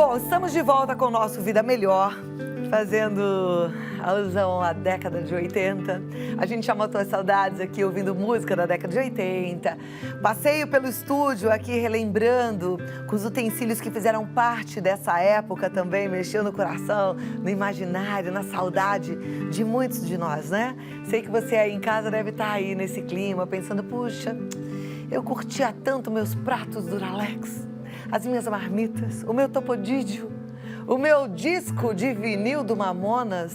Bom, estamos de volta com o nosso Vida Melhor, fazendo alusão à década de 80. A gente já matou as saudades aqui ouvindo música da década de 80. Passeio pelo estúdio aqui relembrando com os utensílios que fizeram parte dessa época também, mexeu no coração, no imaginário, na saudade de muitos de nós, né? Sei que você aí em casa deve estar aí nesse clima, pensando, puxa, eu curtia tanto meus pratos Duralex, as minhas marmitas, o meu topodídio, o meu disco de vinil do Mamonas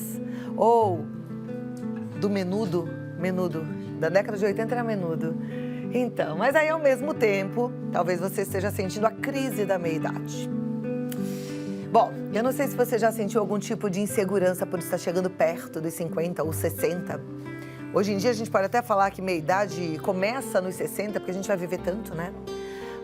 ou do Menudo, da década de 80 era Menudo. Então, mas aí ao mesmo tempo, talvez você esteja sentindo a crise da meia-idade. Bom, eu não sei se você já sentiu algum tipo de insegurança por estar chegando perto dos 50 ou 60. Hoje em dia a gente pode até falar que meia-idade começa nos 60, porque a gente vai viver tanto, né?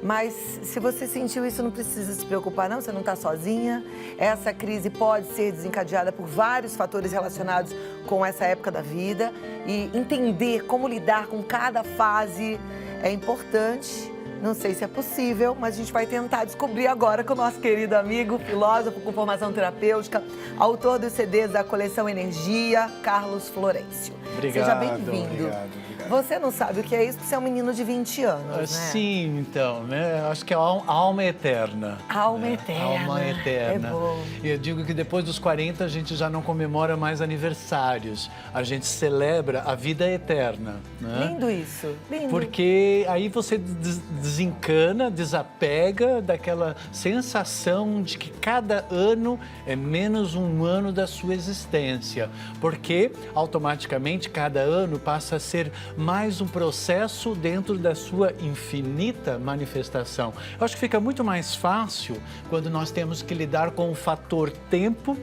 Mas se você sentiu isso, não precisa se preocupar não, você não está sozinha. Essa crise pode ser desencadeada por vários fatores relacionados com essa época da vida. E entender como lidar com cada fase é importante. Não sei se é possível, mas a gente vai tentar descobrir agora com o nosso querido amigo, filósofo com formação terapêutica, autor dos CDs da coleção Energia, Carlos Florencio. Obrigado. Seja bem-vindo. Obrigado. Você não sabe o que é isso, porque você é um menino de 20 anos, né? Sim, então, né? Acho que é a alma eterna. Alma né? eterna. Alma eterna. É bom. E eu digo que depois dos 40 a gente já não comemora mais aniversários. A gente celebra a vida eterna. Né? Lindo isso, lindo. Porque aí você desencana, desapega daquela sensação de que cada ano é menos um ano da sua existência. Porque automaticamente cada ano passa a ser mais um processo dentro da sua infinita manifestação. Eu acho que fica muito mais fácil quando nós temos que lidar com o fator tempo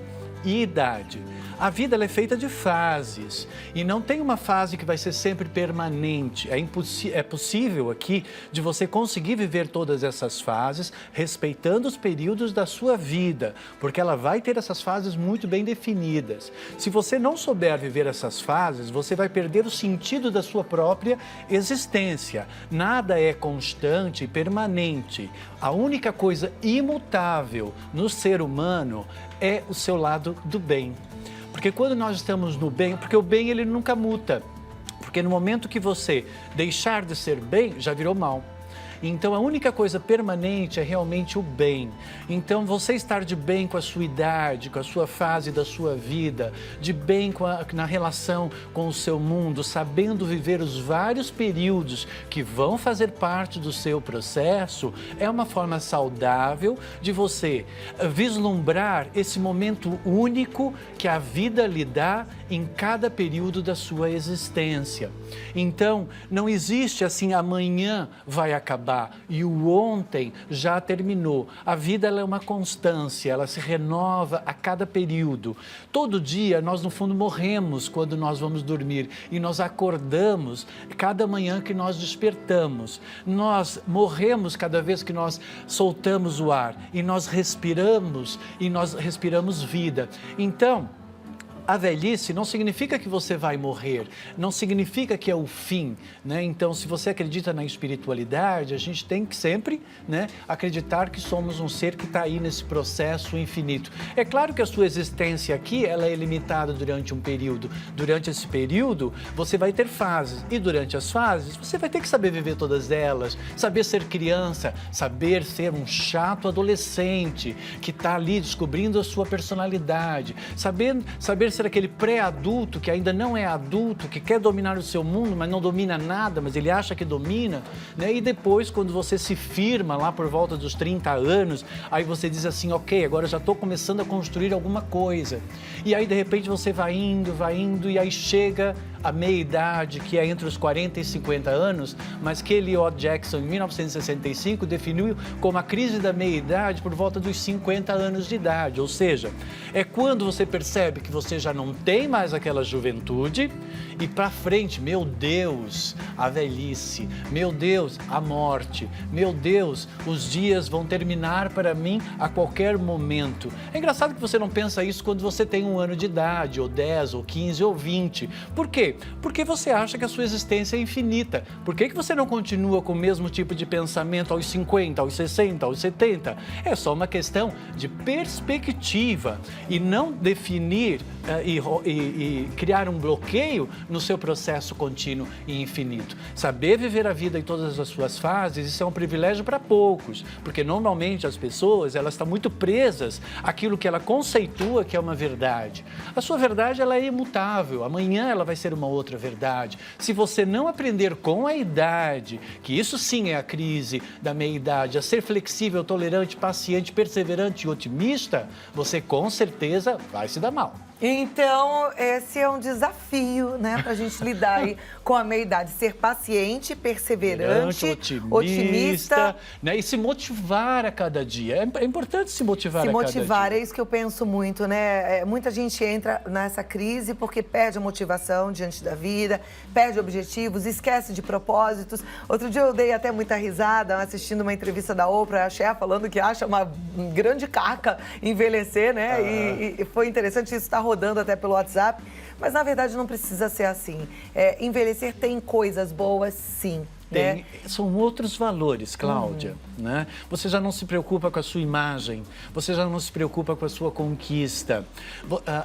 e idade. A vida ela é feita de fases e não tem uma fase que vai ser sempre permanente. É possível aqui de você conseguir viver todas essas fases respeitando os períodos da sua vida, porque ela vai ter essas fases muito bem definidas. Se você não souber viver essas fases, você vai perder o sentido da sua própria existência. Nada é constante e permanente. A única coisa imutável no ser humano é o seu lado do bem. Porque quando nós estamos no bem, porque o bem ele nunca muta. Porque no momento que você deixar de ser bem, já virou mal. Então, a única coisa permanente é realmente o bem. Então, você estar de bem com a sua idade, com a sua fase da sua vida, de bem na relação com o seu mundo, sabendo viver os vários períodos que vão fazer parte do seu processo, é uma forma saudável de você vislumbrar esse momento único que a vida lhe dá em cada período da sua existência. Então, não existe assim, amanhã vai acabar e o ontem já terminou. A vida ela é uma constância, ela se renova a cada período. Todo dia nós no fundo morremos quando nós vamos dormir e nós acordamos cada manhã que nós despertamos. Nós morremos cada vez que nós soltamos o ar e nós respiramos vida. Então, a velhice não significa que você vai morrer, não significa que é o fim, né? Então, se você acredita na espiritualidade, a gente tem que sempre, né, acreditar que somos um ser que está aí nesse processo infinito. É claro que a sua existência aqui, ela é limitada durante um período. Durante esse período, você vai ter fases e durante as fases, você vai ter que saber viver todas elas, saber ser criança, saber ser um chato adolescente que está ali descobrindo a sua personalidade, saber ser aquele pré-adulto que ainda não é adulto, que quer dominar o seu mundo, mas não domina nada, mas ele acha que domina, né? E depois, quando você se firma lá por volta dos 30 anos, aí você diz assim, ok, agora eu já estou começando a construir alguma coisa. E aí, de repente, você vai indo, e aí chega a meia-idade, que é entre os 40 e 50 anos, mas que Elliot Jackson, em 1965, definiu como a crise da meia-idade por volta dos 50 anos de idade. Ou seja, é quando você percebe que você já já não tem mais aquela juventude e para frente, meu Deus, a velhice, meu Deus, a morte, meu Deus, os dias vão terminar para mim a qualquer momento. É engraçado que você não pensa isso quando você tem 1 ano de idade, ou 10, ou 15, ou 20. Por quê? Porque você acha que a sua existência é infinita. Por que você não continua com o mesmo tipo de pensamento aos 50, aos 60, aos 70? É só uma questão de perspectiva e não definir e criar um bloqueio no seu processo contínuo e infinito. Saber viver a vida em todas as suas fases, isso é um privilégio para poucos, porque normalmente as pessoas, elas estão muito presas àquilo que ela conceitua que é uma verdade. A sua verdade, ela é imutável, amanhã ela vai ser uma outra verdade. Se você não aprender com a idade, que isso sim é a crise da meia-idade, a ser flexível, tolerante, paciente, perseverante e otimista, você com certeza vai se dar mal. Então, esse é um desafio, né, para a gente lidar aí com a meia-idade. Ser paciente, perseverante, otimista. Né, e se motivar a cada dia. É importante se motivar a cada dia. Se motivar, é isso que eu penso muito, né? Muita gente entra nessa crise porque perde a motivação diante da vida, perde objetivos, esquece de propósitos. Outro dia eu dei até muita risada assistindo uma entrevista da Oprah, a Cher, falando que acha uma grande caca envelhecer, né? E foi interessante, isso está rodando até pelo WhatsApp, mas na verdade não precisa ser assim. Envelhecer tem coisas boas, sim. Tem, são outros valores, Cláudia, né? Você já não se preocupa com a sua imagem, você já não se preocupa com a sua conquista.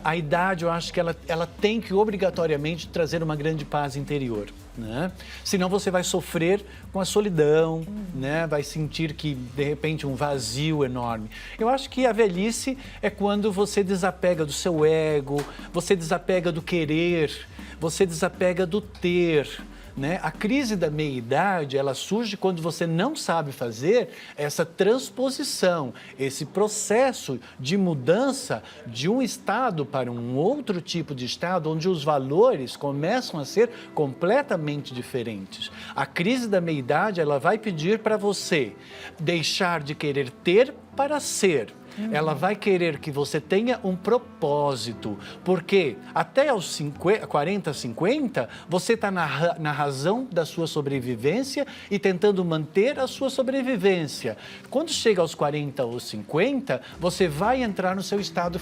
A idade, eu acho que ela tem que obrigatoriamente trazer uma grande paz interior, né? Senão você vai sofrer com a solidão, né? Vai sentir que, de repente, um vazio enorme. Eu acho que a velhice é quando você desapega do seu ego, você desapega do querer, você desapega do ter, né? A crise da meia-idade, ela surge quando você não sabe fazer essa transposição, esse processo de mudança de um estado para um outro tipo de estado, onde os valores começam a ser completamente diferentes. A crise da meia-idade, ela vai pedir para você deixar de querer ter para ser. Ela vai querer que você tenha um propósito, porque até aos 40, 50, você está na razão da sua sobrevivência e tentando manter a sua sobrevivência. Quando chega aos 40 ou 50, você vai entrar no seu estado,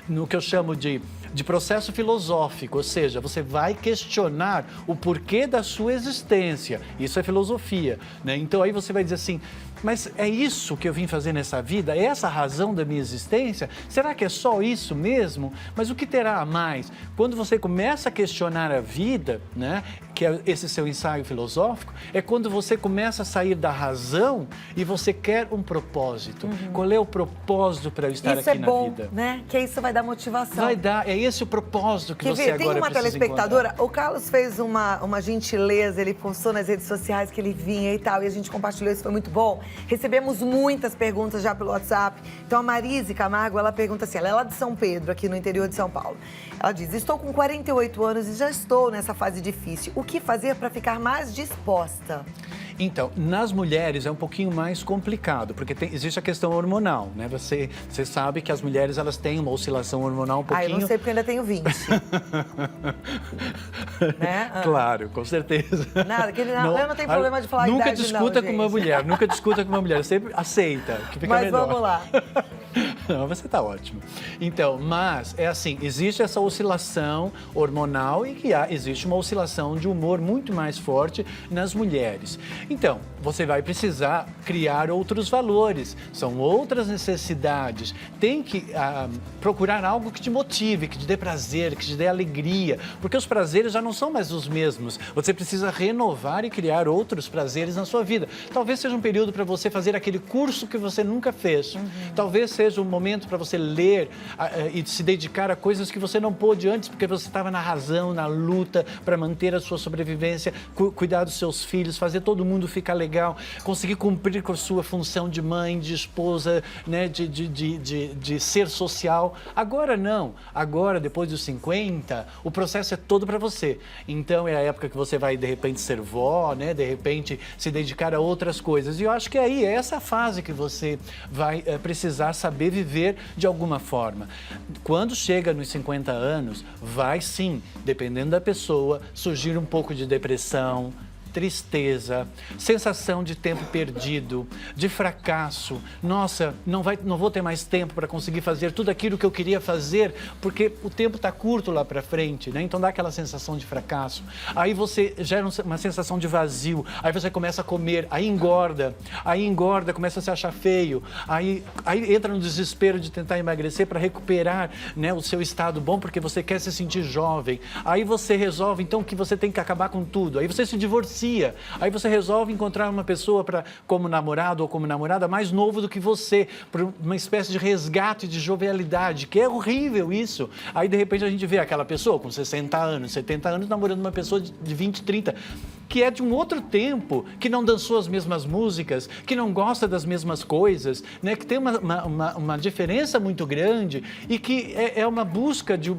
no que eu chamo de processo filosófico, ou seja, você vai questionar o porquê da sua existência. Isso é filosofia, né? Então aí você vai dizer assim, mas é isso que eu vim fazer nessa vida? É essa a razão da minha existência? Será que é só isso mesmo? Mas o que terá a mais? Quando você começa a questionar a vida, né, que é esse seu ensaio filosófico, é quando você começa a sair da razão e você quer um propósito. Qual é o propósito para eu estar aqui na vida? Isso é bom, né? Que isso vai dar motivação. Vai dar, é esse o propósito que você agora precisa Tem uma telespectadora, encontrar. O Carlos fez uma gentileza, ele postou nas redes sociais que ele vinha e tal, e a gente compartilhou, isso foi muito bom. Recebemos muitas perguntas já pelo WhatsApp. Então a Marise Camargo, ela pergunta assim, ela é lá de São Pedro, aqui no interior de São Paulo. Ela diz, estou com 48 anos e já estou nessa fase difícil. O que fazer para ficar mais disposta? Então, nas mulheres é um pouquinho mais complicado, porque existe a questão hormonal, né? Você sabe que as mulheres, elas têm uma oscilação hormonal um pouquinho... eu não sei porque eu ainda tenho 20. Né? Claro, com certeza. Nada, eu não tenho problema de falar nunca idade, discuta não, com uma mulher, nunca discuta com uma mulher, sempre aceita, que fica Mas melhor. vamos lá. Não, você tá ótimo. Então, mas é assim, existe essa oscilação hormonal e que existe uma oscilação de humor muito mais forte nas mulheres. Então, você vai precisar criar outros valores, são outras necessidades. Tem que procurar algo que te motive, que te dê prazer, que te dê alegria, porque os prazeres já não são mais os mesmos. Você precisa renovar e criar outros prazeres na sua vida. Talvez seja um período para você fazer aquele curso que você nunca fez. Talvez seja um momento para você ler e se dedicar a coisas que você não pôde antes, porque você estava na razão, na luta para manter a sua sobrevivência, cuidar dos seus filhos, fazer todo mundo mundo ficar legal, conseguir cumprir com a sua função de mãe, de esposa, né, de ser social. Agora não. Agora, depois dos 50, o processo é todo para você. Então, é a época que você vai, de repente, ser vó, né, de repente, se dedicar a outras coisas. E eu acho que aí é essa fase que você vai precisar saber viver de alguma forma. Quando chega nos 50 anos, vai sim, dependendo da pessoa, surgir um pouco de depressão, tristeza, sensação de tempo perdido, de fracasso. Nossa, não vou ter mais tempo para conseguir fazer tudo aquilo que eu queria fazer, porque o tempo está curto lá para frente, né? Então dá aquela sensação de fracasso. Aí você gera uma sensação de vazio, aí você começa a comer, aí engorda, começa a se achar feio, aí entra no desespero de tentar emagrecer para recuperar, né, o seu estado bom, porque você quer se sentir jovem. Aí você resolve então que você tem que acabar com tudo, aí você se divorcia. Aí você resolve encontrar uma pessoa como namorado ou como namorada mais novo do que você, por uma espécie de resgate de jovialidade, que é horrível isso. Aí de repente a gente vê aquela pessoa com 60 anos, 70 anos namorando uma pessoa de 20, 30, que é de um outro tempo, que não dançou as mesmas músicas, que não gosta das mesmas coisas, né? Que tem uma diferença muito grande e que é uma busca de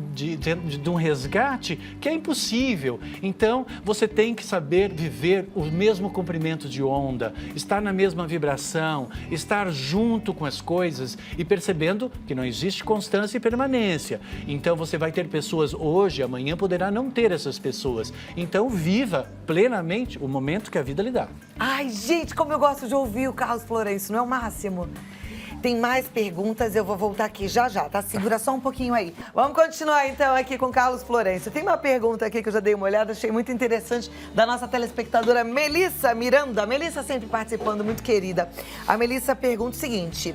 um resgate que é impossível. Então, você tem que saber viver o mesmo comprimento de onda, estar na mesma vibração, estar junto com as coisas e percebendo que não existe constância e permanência. Então, você vai ter pessoas hoje, amanhã poderá não ter essas pessoas. Então, viva plenamente o momento que a vida lhe dá. Ai, gente, como eu gosto de ouvir o Carlos Florencio, não é o máximo? Tem mais perguntas, eu vou voltar aqui já, tá? Segura só um pouquinho aí. Vamos continuar, então, aqui com o Carlos Florencio. Tem uma pergunta aqui que eu já dei uma olhada, achei muito interessante, da nossa telespectadora Melissa Miranda. A Melissa sempre participando, muito querida. A Melissa pergunta o seguinte: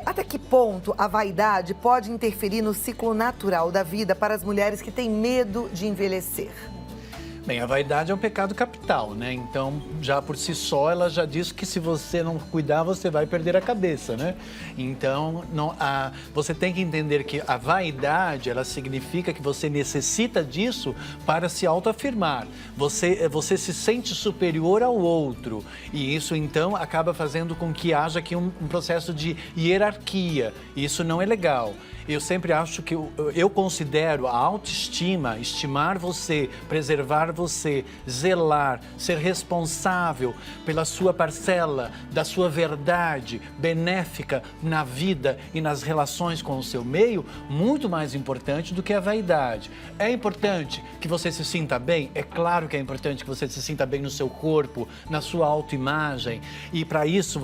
até que ponto a vaidade pode interferir no ciclo natural da vida para as mulheres que têm medo de envelhecer? Bem, a vaidade é um pecado capital, né? Então, já por si só, ela já diz que se você não cuidar, você vai perder a cabeça, né? Então, você tem que entender que a vaidade, ela significa que você necessita disso para se autoafirmar. Você se sente superior ao outro. E isso, então, acaba fazendo com que haja aqui um processo de hierarquia. E isso não é legal. Eu sempre acho que eu considero a autoestima, estimar você, preservar você, zelar, ser responsável pela sua parcela, da sua verdade benéfica na vida e nas relações com o seu meio, muito mais importante do que a vaidade. É importante que você se sinta bem? É claro que é importante que você se sinta bem no seu corpo, na sua autoimagem. E para isso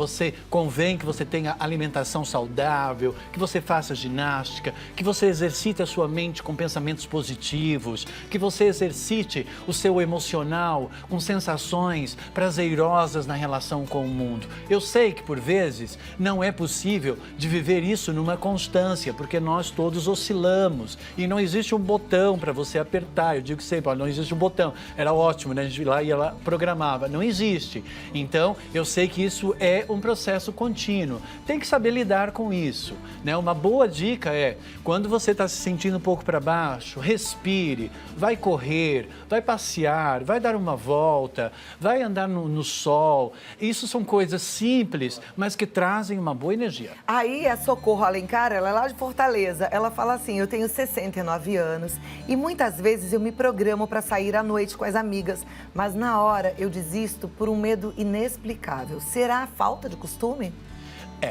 convém que você tenha alimentação saudável, que você faça ginástica, que você exercite a sua mente com pensamentos positivos, que você exercite o seu emocional com sensações prazerosas na relação com o mundo. Eu sei que, por vezes, não é possível de viver isso numa constância, porque nós todos oscilamos e não existe um botão para você apertar. Eu digo sempre, não existe um botão. Era ótimo, né? A gente ia lá e ela programava. Não existe. Então, eu sei que isso é um processo contínuo. Tem que saber lidar com isso, né? Uma boa dica é, quando você está se sentindo um pouco para baixo, respire, vai correr, vai passear, vai dar uma volta, vai andar no sol. Isso são coisas simples, mas que trazem uma boa energia. Aí a Socorro Alencar, ela é lá de Fortaleza, ela fala assim: eu tenho 69 anos e muitas vezes eu me programo para sair à noite com as amigas, mas na hora eu desisto por um medo inexplicável. Será falta de costume?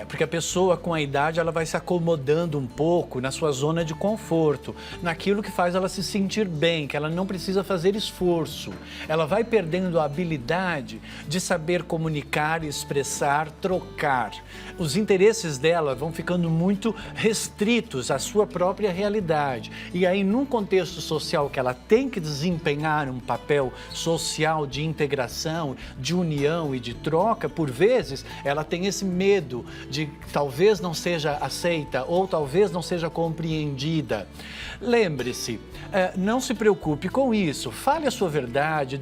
Porque a pessoa com a idade, ela vai se acomodando um pouco na sua zona de conforto, naquilo que faz ela se sentir bem, que ela não precisa fazer esforço. Ela vai perdendo a habilidade de saber comunicar, expressar, trocar. Os interesses dela vão ficando muito restritos à sua própria realidade. E aí, num contexto social que ela tem que desempenhar um papel social de integração, de união e de troca, por vezes, ela tem esse medo de que talvez não seja aceita ou talvez não seja compreendida. Lembre-se, não se preocupe com isso, fale a sua verdade,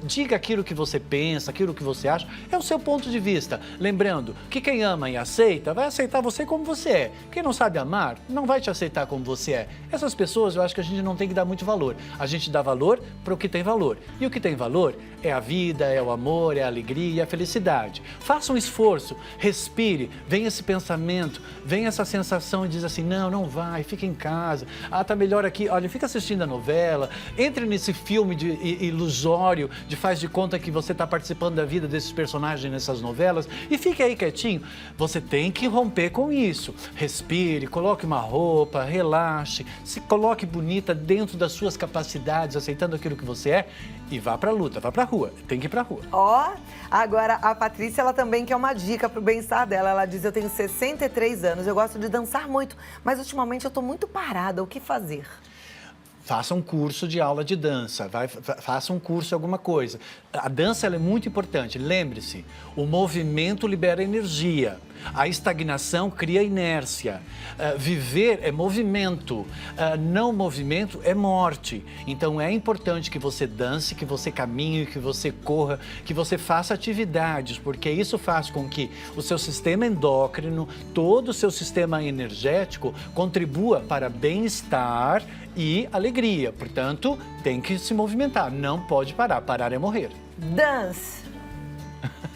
diga aquilo que você pensa, aquilo que você acha, é o seu ponto de vista. Lembrando que quem ama e aceita, vai aceitar você como você é. Quem não sabe amar, não vai te aceitar como você é. Essas pessoas, eu acho que a gente não tem que dar muito valor. A gente dá valor para o que tem valor. E o que tem valor é a vida, é o amor, é a alegria, é a felicidade. Faça um esforço, respire, vem esse pensamento, vem essa sensação e diz assim, não vai, fica em casa. Tá melhor aqui, olha, fica assistindo a novela, entre nesse filme ilusório, de faz de conta que você está participando da vida desses personagens nessas novelas e fique aí quietinho. Você tem que romper com isso. Respire, coloque uma roupa, relaxe, se coloque bonita dentro das suas capacidades, aceitando aquilo que você é e vá pra luta, vá pra rua, tem que ir pra rua. Agora a Patrícia, ela também quer uma dica pro bem-estar dela. Ela diz, eu tenho 63 anos, eu gosto de dançar muito, mas ultimamente eu tô muito parada, o que fazer? Faça um curso de aula de dança, faça um curso, alguma coisa. A dança ela é muito importante, lembre-se, o movimento libera energia, a estagnação cria inércia, viver é movimento, não movimento é morte. Então é importante que você dance, que você caminhe, que você corra, que você faça atividades, porque isso faz com que o seu sistema endócrino, todo o seu sistema energético contribua para bem-estar e alegria. Portanto, tem que se movimentar, não pode parar, parar é morrer. Dance.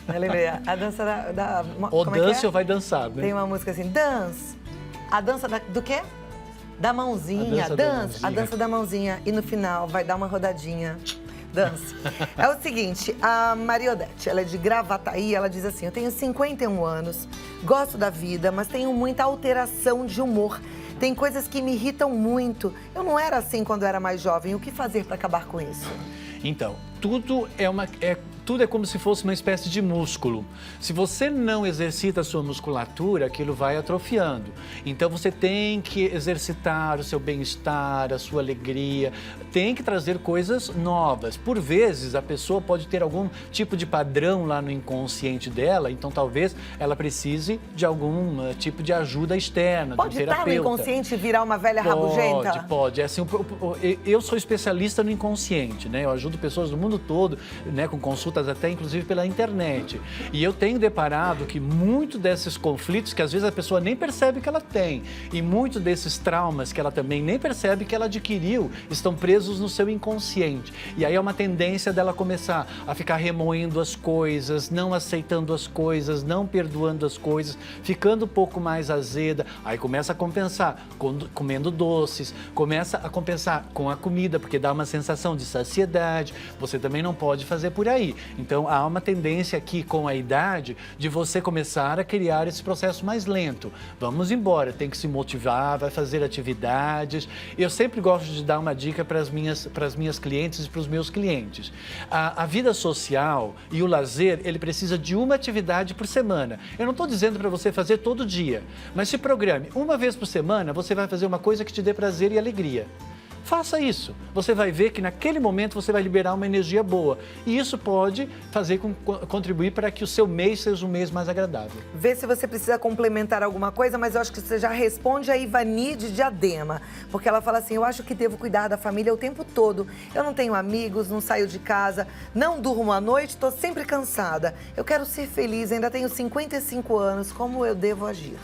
Eu lembrei, a dança da ou como dance é que é? ou vai dançar, né? Tem uma música assim, dance. A dança do quê? Da mãozinha, a dança da mãozinha. E no final vai dar uma rodadinha. Dance. É o seguinte, a Mariodete, ela é de Gravataí, ela diz assim, eu tenho 51 anos, gosto da vida, mas tenho muita alteração de humor. Tem coisas que me irritam muito. Eu não era assim quando eu era mais jovem. O que fazer para acabar com isso? Então, tudo é como se fosse uma espécie de músculo. Se você não exercita a sua musculatura, aquilo vai atrofiando. Então você tem que exercitar o seu bem-estar, a sua alegria, tem que trazer coisas novas. Por vezes a pessoa pode ter algum tipo de padrão lá no inconsciente dela, então talvez ela precise de algum tipo de ajuda externa, pode de um terapeuta. Pode estar no inconsciente e virar uma velha rabugenta? Pode. É assim, eu sou especialista no inconsciente, né? Eu ajudo pessoas do mundo todo, né, com consultas até inclusive pela internet. E eu tenho deparado que muito desses conflitos, que às vezes a pessoa nem percebe que ela tem, e muito desses traumas que ela também nem percebe que ela adquiriu, estão presos no seu inconsciente. E aí é uma tendência dela começar a ficar remoendo as coisas, não aceitando as coisas, não perdoando as coisas, ficando um pouco mais azeda. Aí começa a compensar comendo doces, começa a compensar com a comida, porque dá uma sensação de saciedade. Você também não pode fazer por aí. Então, há uma tendência aqui com a idade de você começar a criar esse processo mais lento. Vamos embora, tem que se motivar, vai fazer atividades. Eu sempre gosto de dar uma dica para as minhas clientes e para os meus clientes. A vida social e o lazer, ele precisa de uma atividade por semana. Eu não estou dizendo para você fazer todo dia, mas se programe. Uma vez por semana, você vai fazer uma coisa que te dê prazer e alegria. Faça isso. Você vai ver que naquele momento você vai liberar uma energia boa. E isso pode contribuir para que o seu mês seja um mês mais agradável. Vê se você precisa complementar alguma coisa, mas eu acho que você já responde a Ivani de Diadema. Porque ela fala assim, eu acho que devo cuidar da família o tempo todo. Eu não tenho amigos, não saio de casa, não durmo à noite, estou sempre cansada. Eu quero ser feliz, ainda tenho 55 anos, como eu devo agir?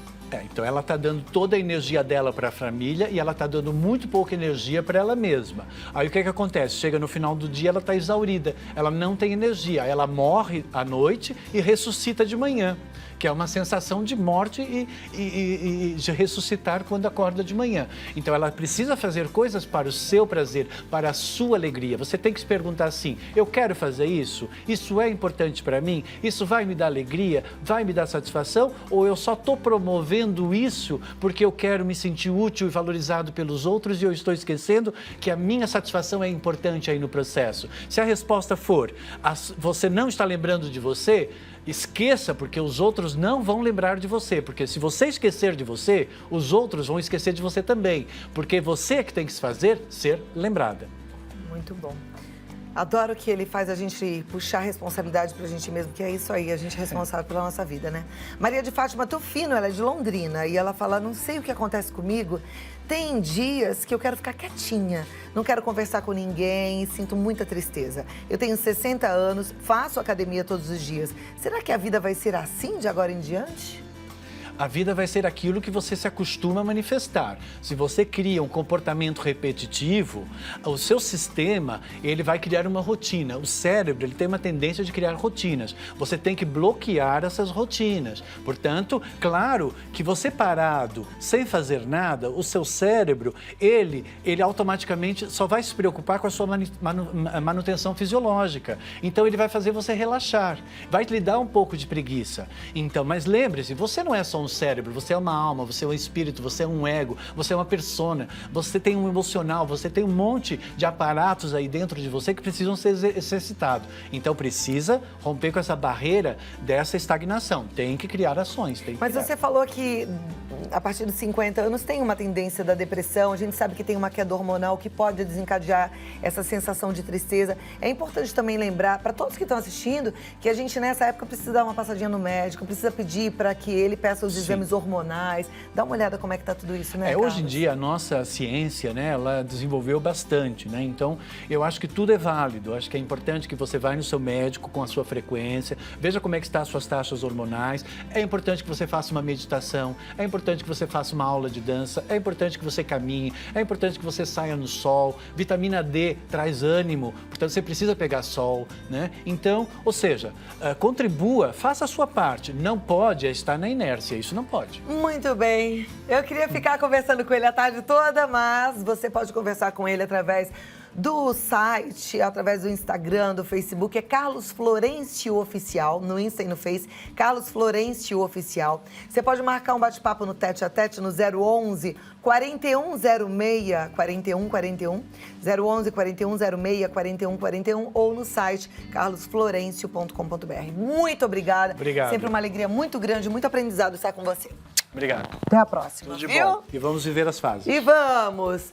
Então ela está dando toda a energia dela para a família e ela está dando muito pouca energia para ela mesma. Aí o que acontece? Chega no final do dia, ela está exaurida, ela não tem energia, ela morre à noite e ressuscita de manhã, que é uma sensação de morte e de ressuscitar quando acorda de manhã. Então ela precisa fazer coisas para o seu prazer, para a sua alegria. Você tem que se perguntar assim, eu quero fazer isso? Isso é importante para mim? Isso vai me dar alegria? Vai me dar satisfação? Ou eu só estou promovendo isso porque eu quero me sentir útil e valorizado pelos outros e eu estou esquecendo que a minha satisfação é importante aí no processo? Se a resposta for, você não está lembrando de você, esqueça, porque os outros não vão lembrar de você, porque se você esquecer de você, os outros vão esquecer de você também, porque você é que tem que se fazer ser lembrada. Muito bom. Adoro que ele faz a gente puxar a responsabilidade pra gente mesmo, que é isso aí, a gente é responsável pela nossa vida, né? Maria de Fátima Tufino, ela é de Londrina, e ela fala, não sei o que acontece comigo, tem dias que eu quero ficar quietinha, não quero conversar com ninguém, sinto muita tristeza. Eu tenho 60 anos, faço academia todos os dias. Será que a vida vai ser assim de agora em diante? A vida vai ser aquilo que você se acostuma a manifestar. Se você cria um comportamento repetitivo, o seu sistema, ele vai criar uma rotina. O cérebro, ele tem uma tendência de criar rotinas. Você tem que bloquear essas rotinas. Portanto, claro que você parado, sem fazer nada, o seu cérebro, ele automaticamente só vai se preocupar com a sua manutenção fisiológica. Então, ele vai fazer você relaxar. Vai lhe dar um pouco de preguiça. Então, mas lembre-se, você não é só um cérebro, você é uma alma, você é um espírito, você é um ego, você é uma persona, você tem um emocional, você tem um monte de aparatos aí dentro de você que precisam ser exercitados. Então precisa romper com essa barreira dessa estagnação. Tem que criar ações, tem que Mas criar. você falou que a partir dos 50 anos tem uma tendência da depressão, a gente sabe que tem uma queda hormonal que pode desencadear essa sensação de tristeza. É importante também lembrar, para todos que estão assistindo, que a gente nessa época precisa dar uma passadinha no médico, precisa pedir para que ele peça os exames hormonais. Dá uma olhada como é que tá tudo isso, né, Hoje em Carlos? dia a nossa ciência, né, ela desenvolveu bastante, né? Então, eu acho que tudo é válido. Eu acho que é importante que você vá no seu médico com a sua frequência, veja como é que estão as suas taxas hormonais. É importante que você faça uma meditação, é importante que você faça uma aula de dança, é importante que você caminhe, é importante que você saia no sol. Vitamina D traz ânimo, portanto você precisa pegar sol, né? Então, ou seja, contribua, faça a sua parte. Não pode estar na inércia, isso não pode. Muito bem. Eu queria ficar conversando com ele a tarde toda, mas você pode conversar com ele através do site, através do Instagram, do Facebook, é Carlos Florencio Oficial, no Insta e no Face, Carlos Florencio Oficial. Você pode marcar um bate-papo no Tete a Tete no 011 4106 4141, 011 4106 4141 ou no site carlosflorencio.com.br. Muito obrigada. Obrigado. Sempre uma alegria muito grande, muito aprendizado estar com você. Obrigado. Até a próxima. Tudo de Viu? bom. E vamos viver as fases. E vamos!